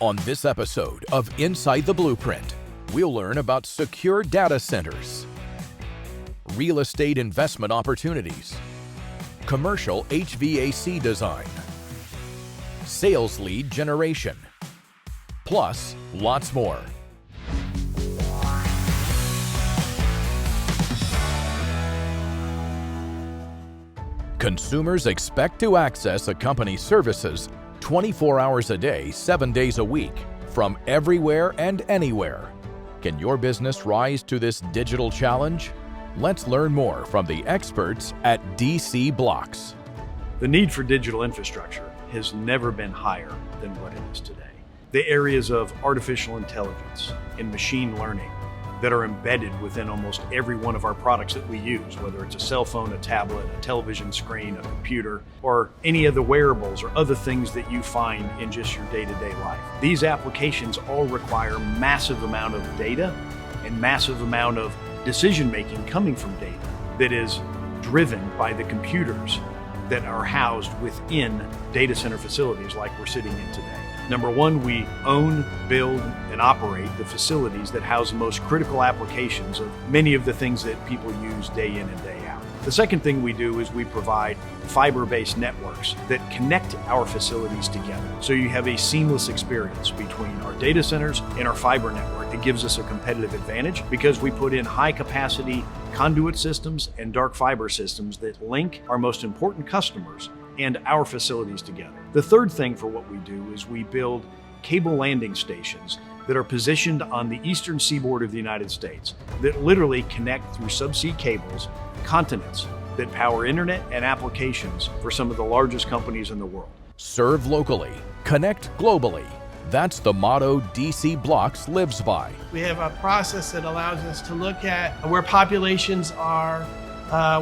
On this episode of Inside the Blueprint, we'll learn about secure data centers, real estate investment opportunities, commercial HVAC design, sales lead generation, plus lots more. Consumers expect to access a company's services 24 hours a day, 7 days a week, from everywhere and anywhere. Can your business rise to this digital challenge? Let's learn more from the experts at DC BLOX. The need for digital infrastructure has never been higher than what it is today. The areas of artificial intelligence and machine learning that are embedded within almost every one of our products that we use, whether it's a cell phone, a tablet, a television screen, a computer, or any of the wearables or other things that you find in just your day-to-day life. These applications all require massive amount of data and massive amount of decision-making coming from data that is driven by the computers that are housed within data center facilities like we're sitting in today. Number one, we own, build, and operate the facilities that house the most critical applications of many of the things that people use day in and day out. The second thing we do is we provide fiber-based networks that connect our facilities together. So you have a seamless experience between our data centers and our fiber network that gives us a competitive advantage because we put in high-capacity conduit systems and dark fiber systems that link our most important customers and our facilities together. The third thing for what we do is we build cable landing stations that are positioned on the eastern seaboard of the United States that literally connect through subsea cables continents that power internet and applications for some of the largest companies in the world. Serve locally, connect globally. That's the motto DC BLOX lives by. We have a process that allows us to look at where populations are,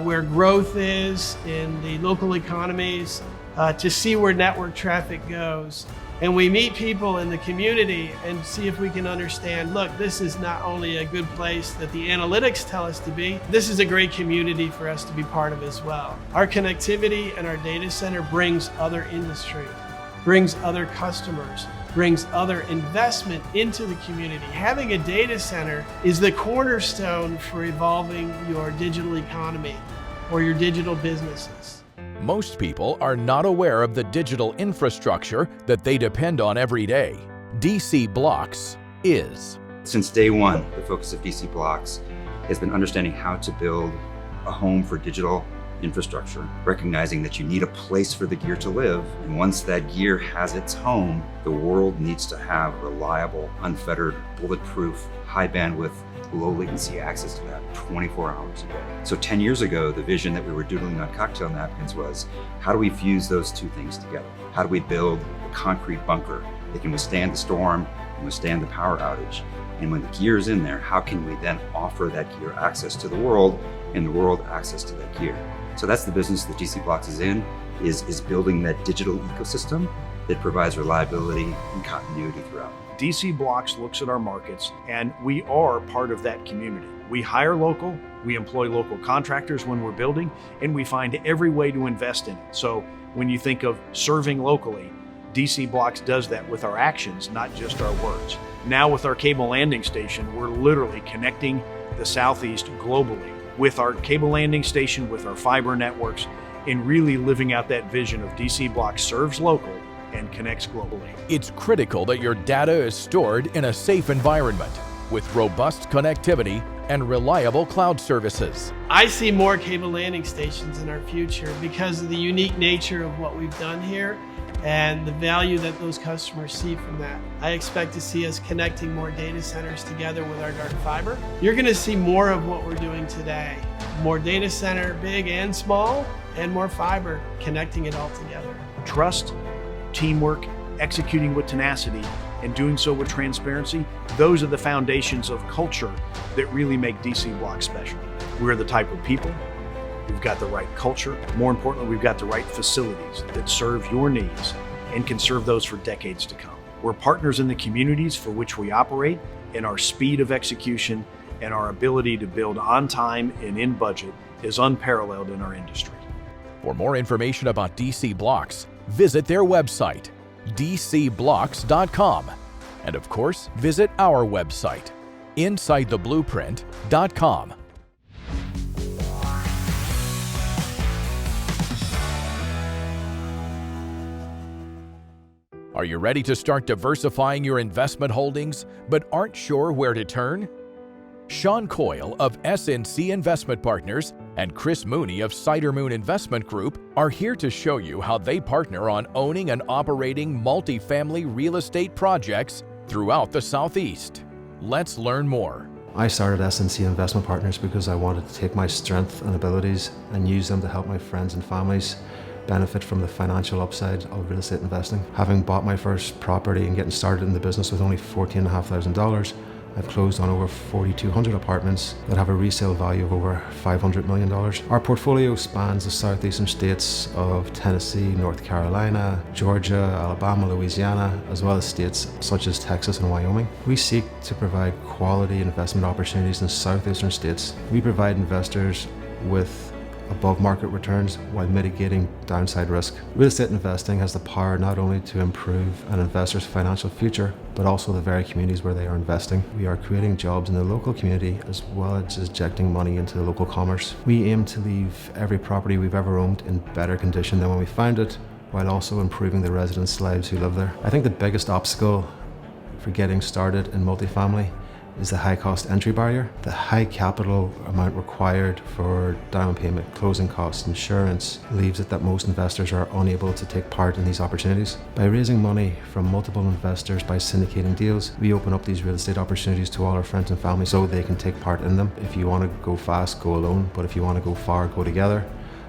where growth is in the local economies, to see where network traffic goes. And we meet people in the community and see if we can understand, look, this is not only a good place that the analytics tell us to be, this is a great community for us to be part of as well. Our connectivity and our data center brings other industry, brings other customers, brings other investment into the community. Having a data center is the cornerstone for evolving your digital economy or your digital businesses. Most people are not aware of the digital infrastructure that they depend on every day. DC BLOX is. Since day one, the focus of DC BLOX has been understanding how to build a home for digital infrastructure, recognizing that you need a place for the gear to live. And once that gear has its home, the world needs to have reliable, unfettered, bulletproof, high bandwidth, low latency access to that 24 hours a day. So 10 years ago, the vision that we were doodling on cocktail napkins was, how do we fuse those two things together? How do we build a concrete bunker that can withstand the storm and withstand the power outage? And when the gear is in there, how can we then offer that gear access to the world and the world access to that gear? So that's the business that DC BLOX is in, is building that digital ecosystem that provides reliability and continuity throughout. DC BLOX looks at our markets, and we are part of that community. We hire local, we employ local contractors when we're building, and we find every way to invest in it. So when you think of serving locally, DC BLOX does that with our actions, not just our words. Now with our cable landing station, we're literally connecting the Southeast globally with our cable landing station, with our fiber networks, and really living out that vision of DC BLOX serves local and connects globally. It's critical that your data is stored in a safe environment with robust connectivity and reliable cloud services. I see more cable landing stations in our future because of the unique nature of what we've done here and the value that those customers see from that. I expect to see us connecting more data centers together with our dark fiber. You're going to see more of what we're doing today. More data center, big and small, and more fiber, connecting it all together. Trust, teamwork, executing with tenacity, and doing so with transparency, those are the foundations of culture that really make DC BLOX special. We're the type of people, we've got the right culture, more importantly, we've got the right facilities that serve your needs and can serve those for decades to come. We're partners in the communities for which we operate, and our speed of execution and our ability to build on time and in budget is unparalleled in our industry. For more information about DC BLOX, visit their website, dcblox.com. And of course, visit our website, InsideTheBlueprint.com. Are you ready to start diversifying your investment holdings, but aren't sure where to turn? Sean Coyle of SNC Investment Partners and Chris Mooney of Cider Investment Group are here to show you how they partner on owning and operating multifamily real estate projects throughout the Southeast. Let's learn more. I started SNC Investment Partners because I wanted to take my strengths and abilities and use them to help my friends and families benefit from the financial upside of real estate investing. Having bought my first property and getting started in the business with only $14,500, I've closed on over 4,200 apartments that have a resale value of over $500 million. Our portfolio spans the southeastern states of Tennessee, North Carolina, Georgia, Alabama, Louisiana, as well as states such as Texas and Wyoming. We seek to provide quality investment opportunities in southeastern states. We provide investors with above market returns while mitigating downside risk. Real estate investing has the power not only to improve an investor's financial future, but also the very communities where they are investing. We are creating jobs in the local community as well as injecting money into the local commerce. We aim to leave every property we've ever owned in better condition than when we found it, while also improving the residents' lives who live there. I think the biggest obstacle for getting started in multifamily is the high cost entry barrier. The high capital amount required for down payment, closing costs, insurance leaves it that most investors are unable to take part in these opportunities. By raising money from multiple investors by syndicating deals, we open up these real estate opportunities to all our friends and family so they can take part in them. If you want to go fast, go alone, but if you want to go far, go together.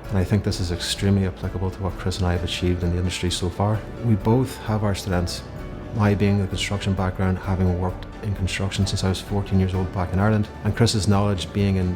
And I think this is extremely applicable to what Chris and I have achieved in the industry so far. We both have our strengths. My being a construction background, having worked in construction since I was 14 years old back in Ireland, and Chris's knowledge being in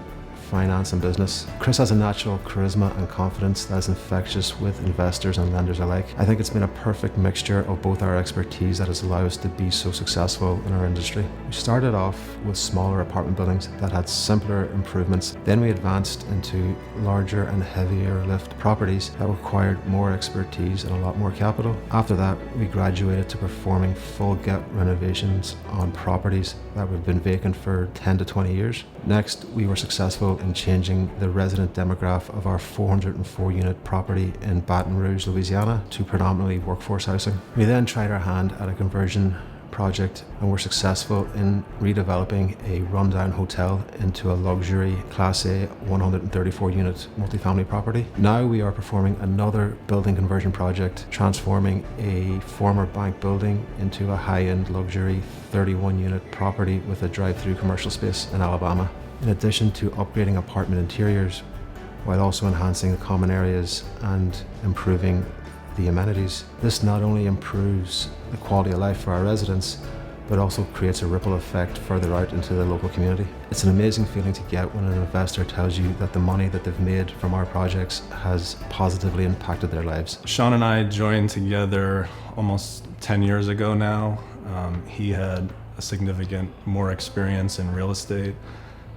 finance and business. Chris has a natural charisma and confidence that is infectious with investors and lenders alike. I think it's been a perfect mixture of both our expertise that has allowed us to be so successful in our industry. We started off with smaller apartment buildings that had simpler improvements. Then we advanced into larger and heavier lift properties that required more expertise and a lot more capital. After that, we graduated to performing full gut renovations on properties that had been vacant for 10 to 20 years. Next, we were successful in changing the resident demographic of our 404 unit property in Baton Rouge, Louisiana to predominantly workforce housing. We then tried our hand at a conversion project and were successful in redeveloping a rundown hotel into a luxury Class A 134 unit multifamily property. Now we are performing another building conversion project, transforming a former bank building into a high-end luxury 31 unit property with a drive-through commercial space in Alabama. In addition to upgrading apartment interiors, while also enhancing the common areas and improving the amenities. This not only improves the quality of life for our residents, but also creates a ripple effect further out into the local community. It's an amazing feeling to get when an investor tells you that the money that they've made from our projects has positively impacted their lives. Sean and I joined together almost 10 years ago now. He had a significant more experience in real estate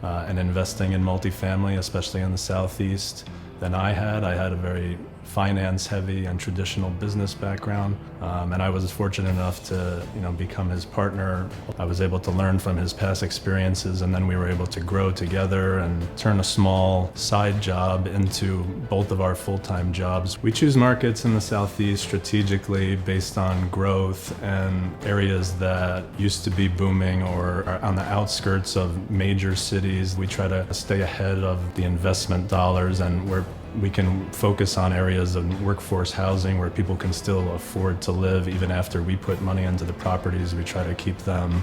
and investing in multifamily, especially in the Southeast, than I had. I had a very finance-heavy and traditional business background, and I was fortunate enough to, become his partner. I was able to learn from his past experiences, and then we were able to grow together and turn a small side job into both of our full-time jobs. We choose markets in the Southeast strategically based on growth and areas that used to be booming or are on the outskirts of major cities. We try to stay ahead of the investment dollars, and where we can focus on areas of workforce housing where people can still afford to live even after we put money into the properties. We try to keep them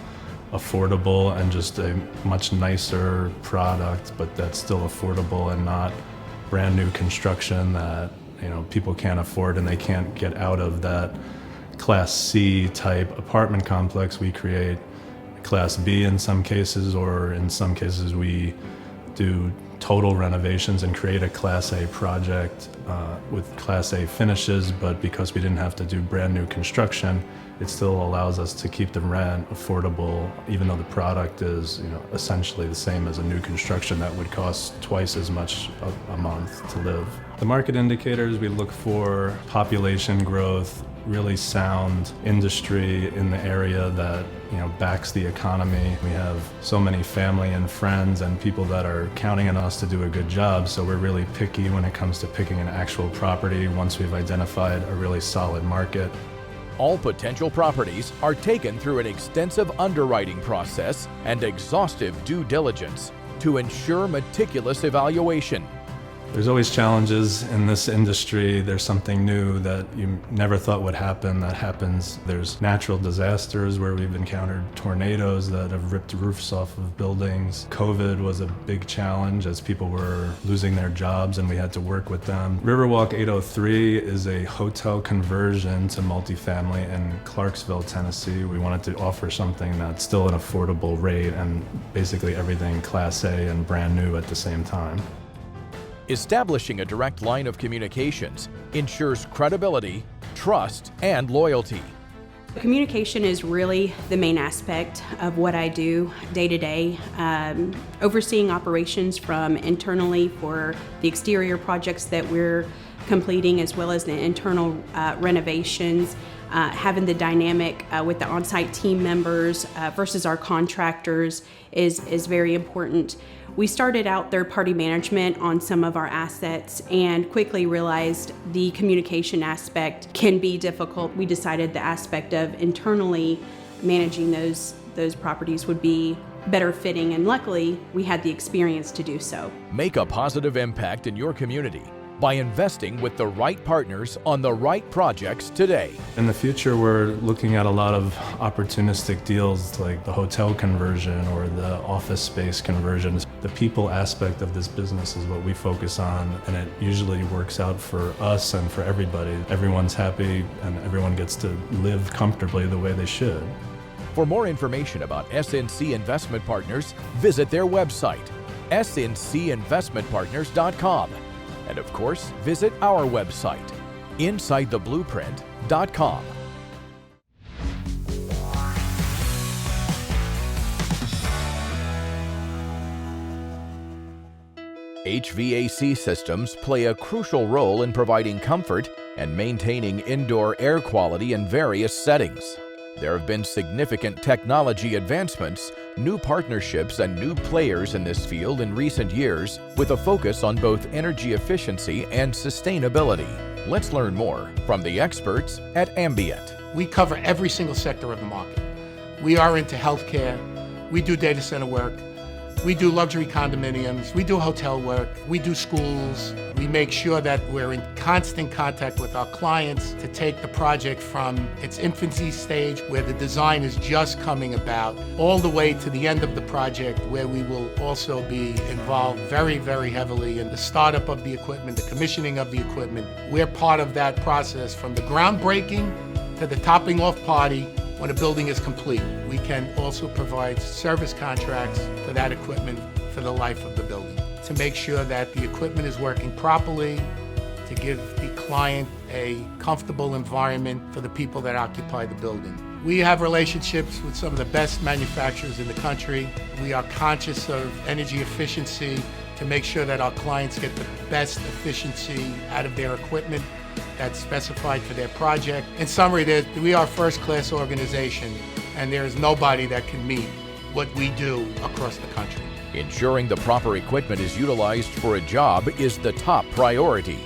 affordable and just a much nicer product, but that's still affordable and not brand new construction that people can't afford and they can't get out of that Class C type apartment complex. We create Class B in some cases, or in some cases we do total renovations and create a Class A project with Class A finishes, but because we didn't have to do brand new construction, it still allows us to keep the rent affordable, even though the product is essentially the same as a new construction that would cost twice as much a month to live. The market indicators, we look for population growth, really sound industry in the area that, backs the economy. We have so many family and friends and people that are counting on us to do a good job, so we're really picky when it comes to picking an actual property once we've identified a really solid market. All potential properties are taken through an extensive underwriting process and exhaustive due diligence to ensure meticulous evaluation. There's always challenges in this industry. There's something new that you never thought would happen that happens. There's natural disasters where we've encountered tornadoes that have ripped roofs off of buildings. COVID was a big challenge as people were losing their jobs and we had to work with them. Riverwalk 803 is a hotel conversion to multifamily in Clarksville, Tennessee. We wanted to offer something that's still an affordable rate and basically everything Class A and brand new at the same time. Establishing a direct line of communications ensures credibility, trust, and loyalty. Communication is really the main aspect of what I do day to day. Overseeing operations from internally for the exterior projects that we're completing, as well as the internal renovations. Having the dynamic with the on-site team members versus our contractors is very important. We started out third-party management on some of our assets and quickly realized the communication aspect can be difficult. We decided the aspect of internally managing those properties would be better fitting, and luckily we had the experience to do so. Make a positive impact in your community by investing with the right partners on the right projects today. In the future, we're looking at a lot of opportunistic deals like the hotel conversion or the office space conversions. The people aspect of this business is what we focus on, and it usually works out for us and for everybody. Everyone's happy and everyone gets to live comfortably the way they should. For more information about SNC Investment Partners, visit their website, sncinvestmentpartners.com. And of course, visit our website, InsideTheBlueprint.com. HVAC systems play a crucial role in providing comfort and maintaining indoor air quality in various settings. There have been significant technology advancements, new partnerships, and new players in this field in recent years, with a focus on both energy efficiency and sustainability. Let's learn more from the experts at Ambient. We cover every single sector of the market. We are into healthcare, we do data center work, we do luxury condominiums, we do hotel work, we do schools. We make sure that we're in constant contact with our clients to take the project from its infancy stage, where the design is just coming about, all the way to the end of the project, where we will also be involved very, very heavily in the startup of the equipment, the commissioning of the equipment. We're part of that process from the groundbreaking to the topping off party when a building is complete. We can also provide service contracts for that equipment for the life of the building, to make sure that the equipment is working properly, to give the client a comfortable environment for the people that occupy the building. We have relationships with some of the best manufacturers in the country. We are conscious of energy efficiency to make sure that our clients get the best efficiency out of their equipment that's specified for their project. In summary, we are a first-class organization, and there is nobody that can meet what we do across the country. Ensuring the proper equipment is utilized for a job is the top priority.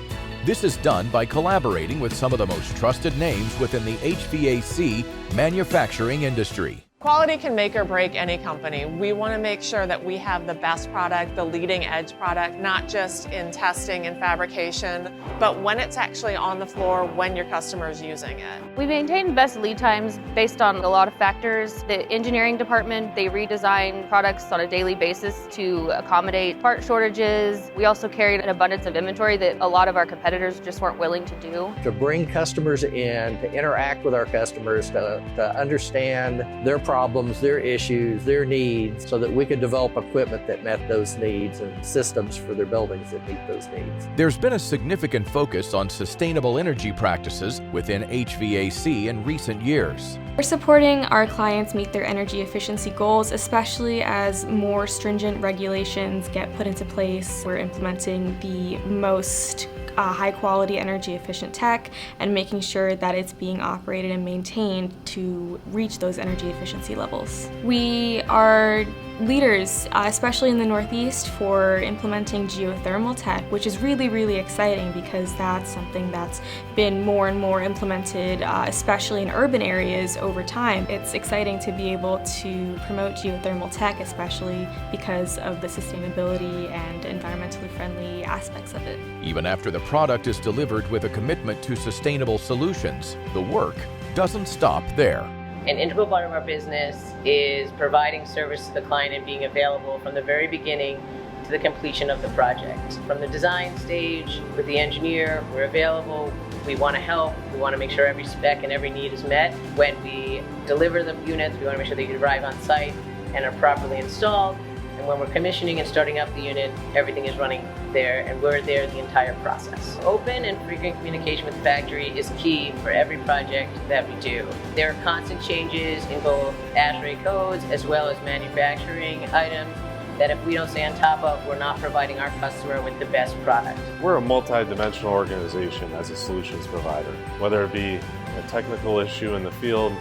This is done by collaborating with some of the most trusted names within the HVAC manufacturing industry. Quality can make or break any company. We want to make sure that we have the best product, the leading edge product, not just in testing and fabrication, but when it's actually on the floor, when your customer is using it. We maintain best lead times based on a lot of factors. The engineering department, they redesign products on a daily basis to accommodate part shortages. We also carry an abundance of inventory that a lot of our competitors just weren't willing to do. To bring customers in, to interact with our customers, to understand their problems, their issues, their needs, so that we could develop equipment that met those needs and systems for their buildings that meet those needs. There's been a significant focus on sustainable energy practices within HVAC in recent years. We're supporting our clients meet their energy efficiency goals, especially as more stringent regulations get put into place. We're implementing the most high quality energy efficient tech and making sure that it's being operated and maintained to reach those energy efficiency levels. We are leaders, especially in the Northeast, for implementing geothermal tech, which is really, really exciting because that's something that's been more and more implemented, especially in urban areas over time. It's exciting to be able to promote geothermal tech, especially because of the sustainability and environmentally friendly aspects of it. Even after the product is delivered with a commitment to sustainable solutions, the work doesn't stop there. An integral part of our business is providing service to the client and being available from the very beginning to the completion of the project. From the design stage with the engineer, we're available. We want to help. We want to make sure every spec and every need is met. When we deliver the units, we want to make sure they arrive on site and are properly installed. And when we're commissioning and starting up the unit, everything is running there and we're there the entire process. Open and frequent communication with the factory is key for every project that we do. There are constant changes in both ASHRAE codes as well as manufacturing items that if we don't stay on top of, we're not providing our customer with the best product. We're a multi-dimensional organization as a solutions provider. Whether it be a technical issue in the field,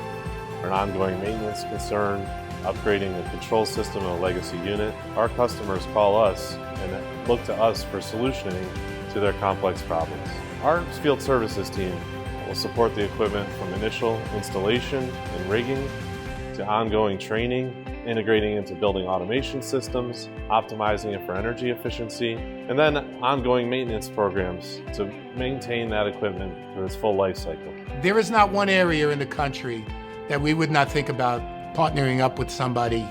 or an ongoing maintenance concern, upgrading a control system in a legacy unit, our customers call us and look to us for solutioning to their complex problems. Our field services team will support the equipment from initial installation and rigging to ongoing training, integrating into building automation systems, optimizing it for energy efficiency, and then ongoing maintenance programs to maintain that equipment through its full life cycle. There is not one area in the country that we would not think about partnering up with somebody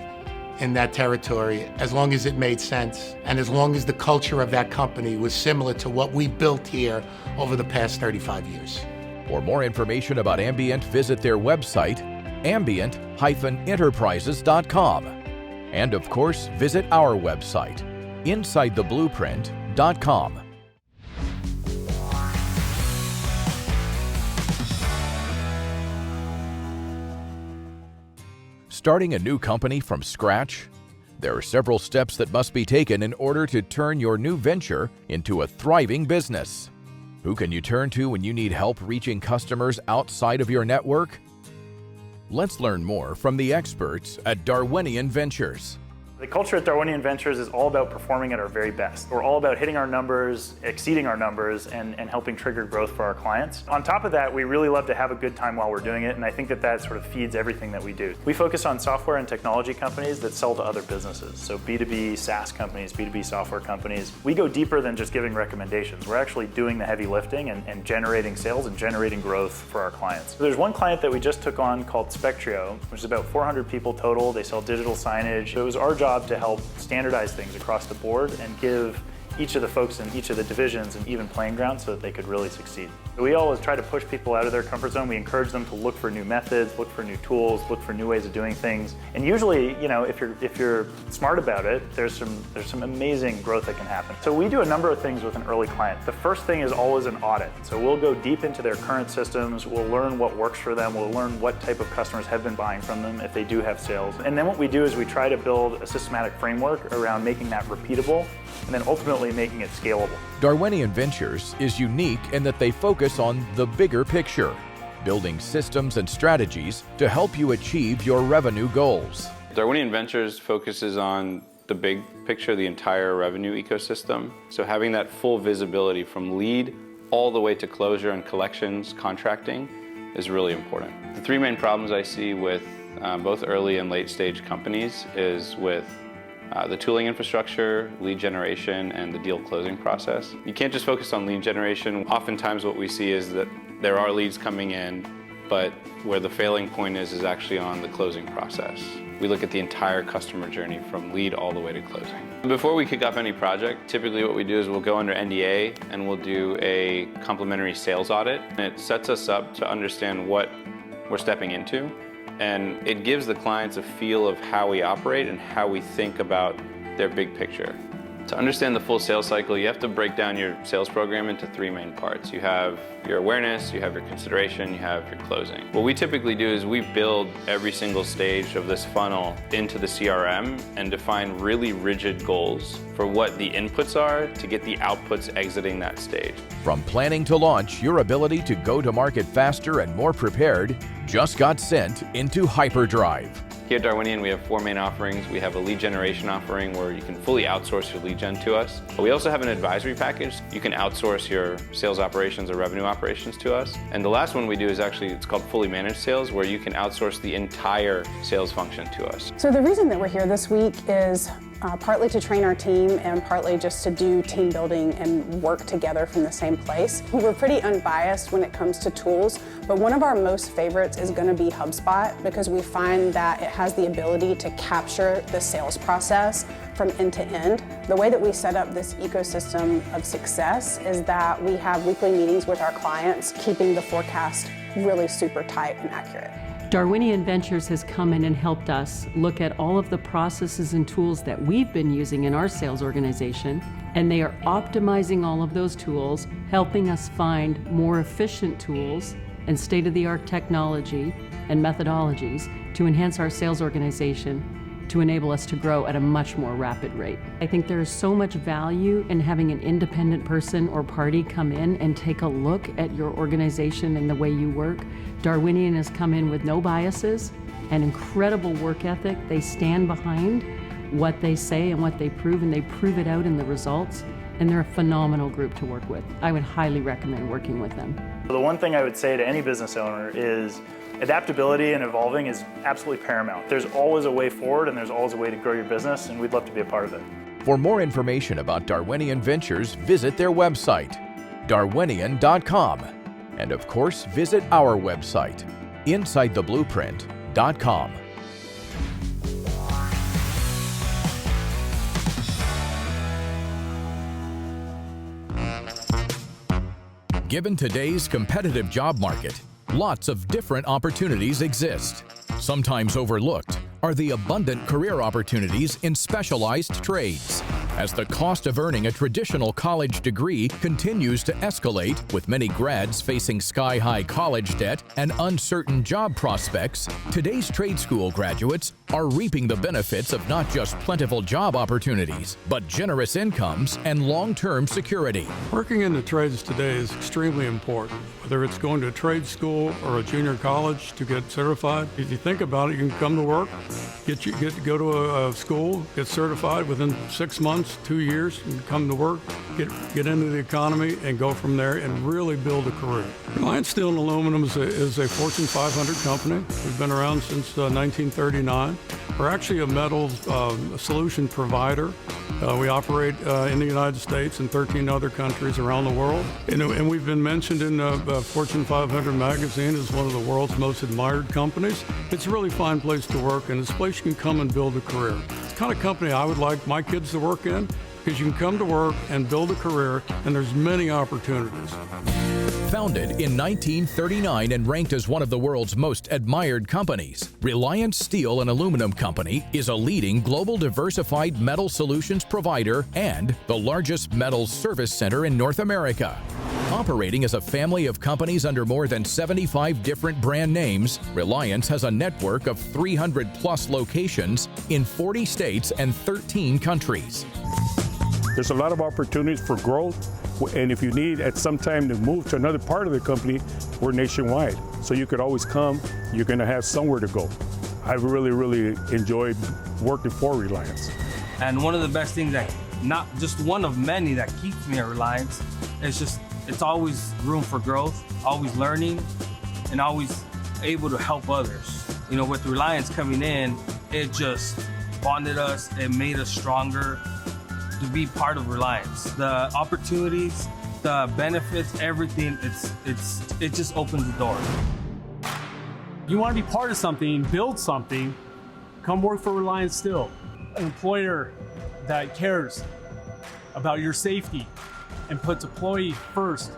in that territory as long as it made sense and as long as the culture of that company was similar to what we built here over the past 35 years. For more information about Ambient, visit their website, ambient-enterprises.com. And of course, visit our website, insidetheblueprint.com. Starting a new company from scratch? There are several steps that must be taken in order to turn your new venture into a thriving business. Who can you turn to when you need help reaching customers outside of your network? Let's learn more from the experts at Darwinian Ventures. The culture at Darwinian Ventures is all about performing at our very best. We're all about hitting our numbers, exceeding our numbers, and helping trigger growth for our clients. On top of that, we really love to have a good time while we're doing it, and I think that sort of feeds everything that we do. We focus on software and technology companies that sell to other businesses, so B2B SaaS companies, B2B software companies. We go deeper than just giving recommendations. We're actually doing the heavy lifting and generating sales and generating growth for our clients. So there's one client that we just took on called Spectrio, which is about 400 people total. They sell digital signage. So it was our job to help standardize things across the board and give each of the folks in each of the divisions an even playing ground so that they could really succeed. We always try to push people out of their comfort zone. We encourage them to look for new methods, look for new tools, look for new ways of doing things. And usually, if you're smart about it, there's some amazing growth that can happen. So we do a number of things with an early client. The first thing is always an audit. So we'll go deep into their current systems, we'll learn what works for them, we'll learn what type of customers have been buying from them if they do have sales. And then what we do is we try to build a systematic framework around making that repeatable and then ultimately making it scalable. Darwinian Ventures is unique in that they focus on the bigger picture, building systems and strategies to help you achieve your revenue goals. Darwinian Ventures focuses on the big picture, the entire revenue ecosystem. So having that full visibility from lead all the way to closure and collections, contracting is really important. The three main problems I see with both early and late stage companies is with the tooling infrastructure, lead generation, and the deal closing process. You can't just focus on lead generation. Oftentimes what we see is that there are leads coming in, but where the failing point is actually on the closing process. We look at the entire customer journey from lead all the way to closing. Before we kick off any project, typically what we do is we'll go under NDA and we'll do a complimentary sales audit. And it sets us up to understand what we're stepping into. And it gives the clients a feel of how we operate and how we think about their big picture. To understand the full sales cycle, you have to break down your sales program into 3 main parts. You have your awareness, you have your consideration, you have your closing. What we typically do is we build every single stage of this funnel into the CRM and define really rigid goals for what the inputs are to get the outputs exiting that stage. From planning to launch, your ability to go to market faster and more prepared just got sent into hyperdrive. Here at Darwinian, we have 4 main offerings. We have a lead generation offering where you can fully outsource your lead gen to us. But we also have an advisory package. You can outsource your sales operations or revenue operations to us. And the last one we do is actually, it's called fully managed sales, where you can outsource the entire sales function to us. So the reason that we're here this week is partly to train our team and partly just to do team building and work together from the same place. We're pretty unbiased when it comes to tools, but one of our most favorites is going to be HubSpot because we find that it has the ability to capture the sales process from end to end. The way that we set up this ecosystem of success is that we have weekly meetings with our clients, keeping the forecast really super tight and accurate. Darwinian Ventures has come in and helped us look at all of the processes and tools that we've been using in our sales organization, and they are optimizing all of those tools, helping us find more efficient tools and state-of-the-art technology and methodologies to enhance our sales organization to enable us to grow at a much more rapid rate. I think there is so much value in having an independent person or party come in and take a look at your organization and the way you work. Darwinian has come in with no biases, an incredible work ethic. They stand behind what they say and what they prove, and they prove it out in the results. And they're a phenomenal group to work with. I would highly recommend working with them. The one thing I would say to any business owner is adaptability and evolving is absolutely paramount. There's always a way forward and there's always a way to grow your business, and we'd love to be a part of it. For more information about Darwinian Ventures, visit their website, darwinian.com. And of course, visit our website, insidetheblueprint.com. Given today's competitive job market, lots of different opportunities exist. Sometimes overlooked are the abundant career opportunities in specialized trades. As the cost of earning a traditional college degree continues to escalate, with many grads facing sky-high college debt and uncertain job prospects, today's trade school graduates are reaping the benefits of not just plentiful job opportunities, but generous incomes and long-term security. Working in the trades today is extremely important. Whether it's going to a trade school or a junior college to get certified, if you think about it, you can come to work, go to a school, get certified within 6 months, 2 years, and come to work, get into the economy, and go from there and really build a career. Reliance Steel and Aluminum is a Fortune 500 company. We've been around since 1939. We're actually a metals solution provider. We operate in the United States and 13 other countries around the world. And we've been mentioned in Fortune 500 magazine as one of the world's most admired companies. It's a really fine place to work, and it's a place you can come and build a career. It's the kind of company I would like my kids to work in, because you can come to work and build a career, and there's many opportunities. Founded in 1939 and ranked as one of the world's most admired companies, Reliance Steel and Aluminum Company is a leading global diversified metal solutions provider and the largest metals service center in North America. Operating as a family of companies under more than 75 different brand names, Reliance has a network of 300+ locations in 40 states and 13 countries. There's a lot of opportunities for growth, and if you need at some time to move to another part of the company, we're nationwide. So you could always come, you're gonna have somewhere to go. I've really enjoyed working for Reliance. And one of the best things that, not just one of many that keeps me at Reliance, is just, it's always room for growth, always learning, and always able to help others. You know, with Reliance coming in, it just bonded us, it made us stronger to be part of Reliance. The opportunities, the benefits, everything, it just opens the door. You want to be part of something, build something, come work for Reliance Steel, an employer that cares about your safety and puts employee first.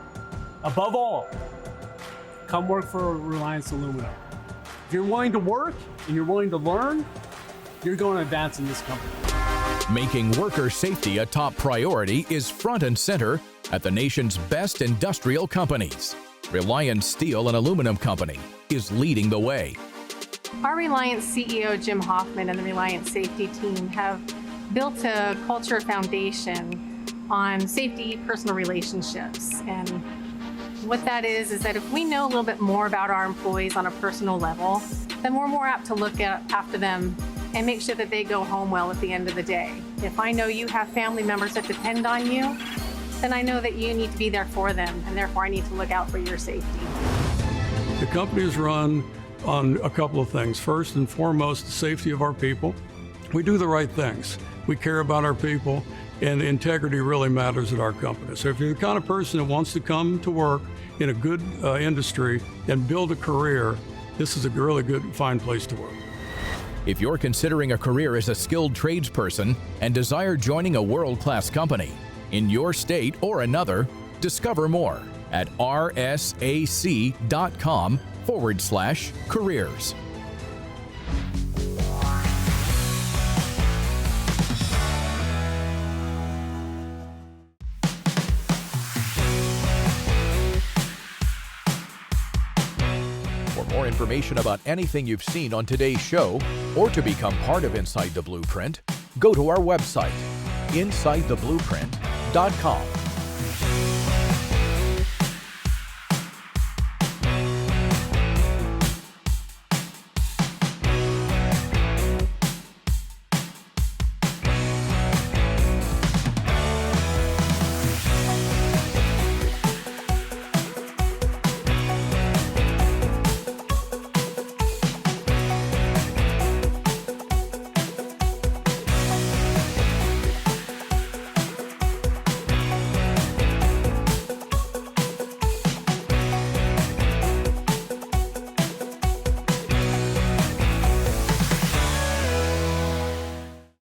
Above all, come work for Reliance Aluminum. If you're willing to work and you're willing to learn, you're going to advance in this company. Making worker safety a top priority is front and center at the nation's best industrial companies. Reliance Steel and Aluminum Company is leading the way. Our Reliance CEO, Jim Hoffman, and the Reliance safety team have built a culture foundation on safety, personal relationships. And what that is that if we know a little bit more about our employees on a personal level, then we're more apt to look after them and make sure that they go home well at the end of the day. If I know you have family members that depend on you, then I know that you need to be there for them, and therefore I need to look out for your safety. The company is run on a couple of things. First and foremost, the safety of our people. We do the right things. We care about our people, and integrity really matters at our company. So if you're the kind of person that wants to come to work in a good industry and build a career, this is a really good, fine place to work. If you're considering a career as a skilled tradesperson and desire joining a world-class company in your state or another, discover more at rsac.com/careers. For more information about anything you've seen on today's show, or to become part of Inside the Blueprint, go to our website, InsideTheBlueprint.com.